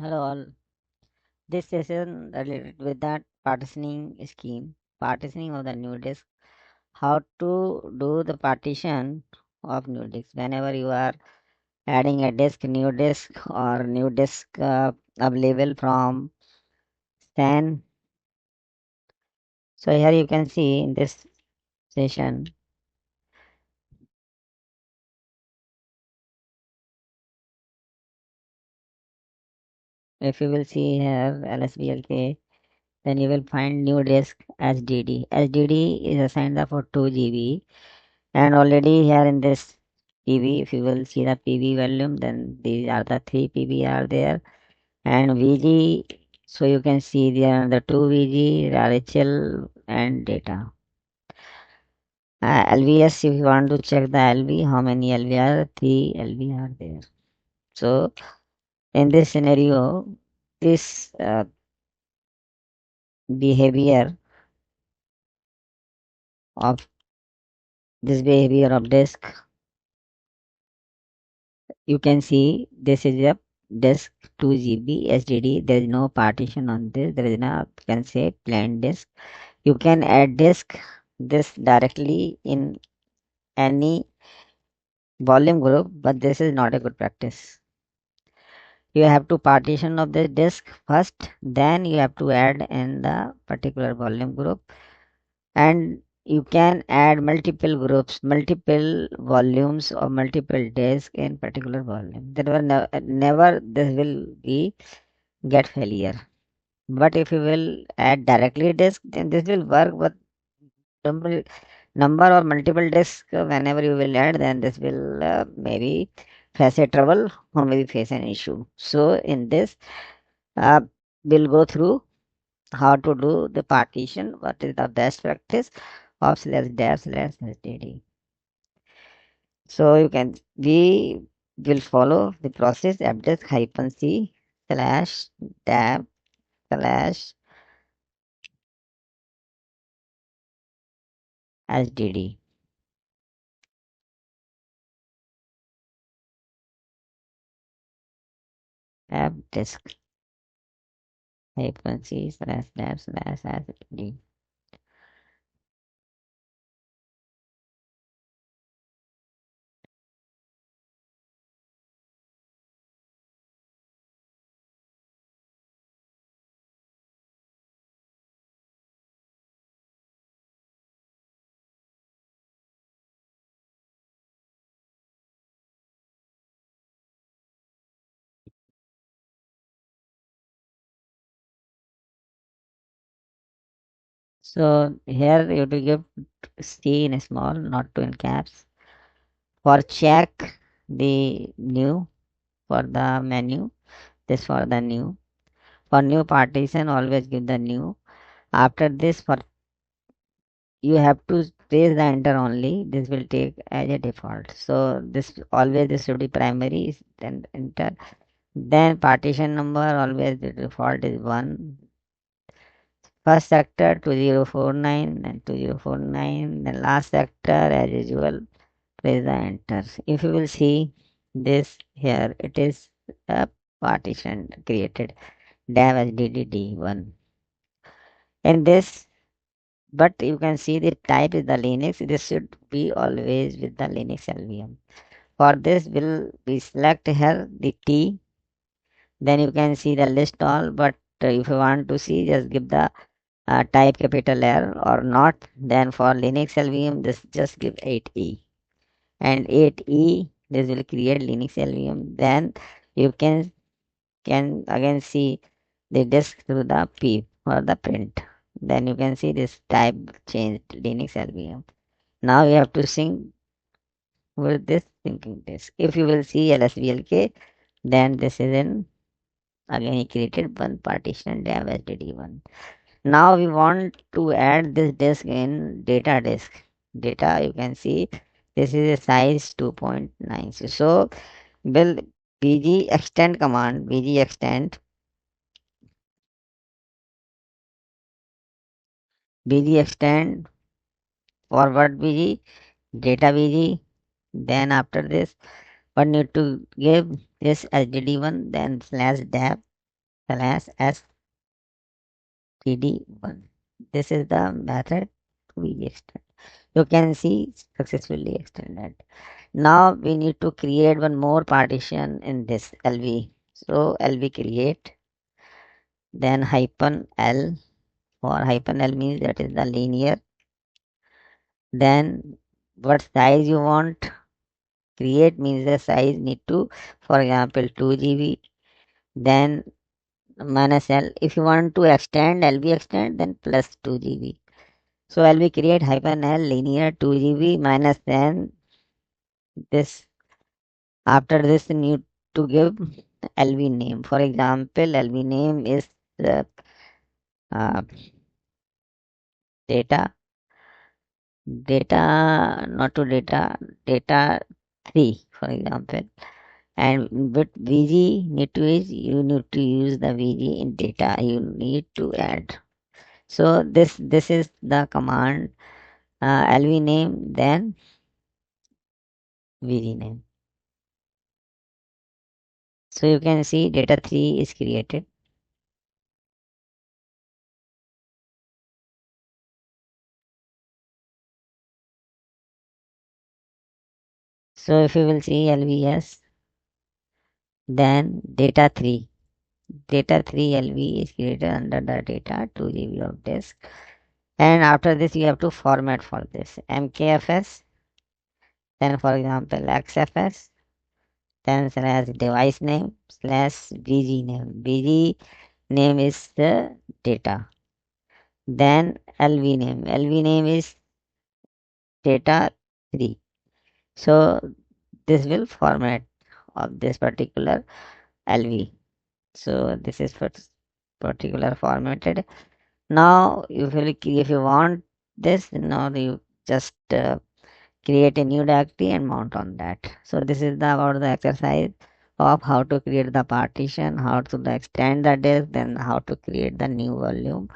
Hello all. This session related with that partitioning scheme, partitioning of the new disk, how to do the partition of new disk. Whenever you are adding a new disk or new disk available from scan. So here you can see in this session, if you will see here LSBLK, then you will find new disk SDD. SDD is assigned for 2 GB. And already here in this PV, if you will see the PV volume, then these are the 3 PV are there. And VG, so you can see there are the 2 VG, RHL and data. LVS, if you want to check the LV, how many LV are? 3 LV are there. So in this scenario, this behavior of disk, you can see this is a disk 2 GB SDD. There is no partition on this. There is no, you can say, plain disk. You can add this directly in any volume group, but this is not a good practice. You have to partition of the disk first, then you have to add in the particular volume group, and you can add multiple groups, multiple volumes or multiple disks in particular volume. There were never this will be get failure. But if you will add directly disk, then this will work. But number, number or multiple disks, whenever you will add, then this will maybe face a trouble or maybe face an issue. So in this, uh, we'll go through how to do the partition. What is the best practice of slash dash slash STD. So you can we will follow the process fdisk hyphen c slash dab slash SDD. Fdisk hyphen c slash dab slash SDD. So here you have to give C in small, not to in caps. For check the new, for the menu, this for the new. For new partition, always give the new. After this, for you have to press the enter only. This will take as a default. So this should be primary, then enter. Then partition number, always the default is 1. First sector 2049, then 2049, then last sector as usual. Press the enter. If you will see this here, it is a partition created dev SDDD1. In this, but you can see the type is the Linux. This should be always with the Linux LVM. For this, will we select here the T. Then you can see the list all. But if you want to see, just give the type capital R or not. Then for Linux LVM, this just give 8E. And 8E, this will create Linux LVM. Then you can again see the disk through the P or the print. Then you can see this type changed Linux LVM. Now you have to sync with this syncing disk. If you will see LSBLK, then this is in again he created one partition dev SDD1. Now we want to add this disk in data disk. Data, you can see this is a size 2.9. So will bg extend command, bg extend forward bg, data bg. Then after this, what need to give this SDD1, then slash dab. slash std1. This is the method we extend. You can see successfully extended. Now we need to create one more partition in this LV. So LV create, then hyphen L. For hyphen L means that is the linear. Then what size you want? Create means the size need to, for example, 2 GB. Then minus L. If you want to extend LV extend, then plus 2 GB. So LV create hyphen L linear 2 GB minus then this. After this, you need to give LV name. For example, LV name is uh, uh, data, not to data 3, for example. And with VG need to is you need to use the VG in data. You need to add. So this is the command LV name then VG name. So you can see data 3 is created. So if you will see LVS, then data 3. Data 3 LV is created under the data 2 GB of disk. And after this, you have to format for this MKFS, then for example XFS, then slash device name slash BG name. BG name is the data. Then LV name. LV name is data 3. So this will format of this particular LV. So this is for particular formatted. Now if you want this, now you just create a new directory and mount on that. So this is about the exercise of how to create the partition, how to extend the disk, then how to create the new volume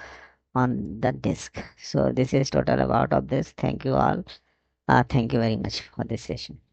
on the disk. So this is total about of this. Thank you all. Thank you very much for this session.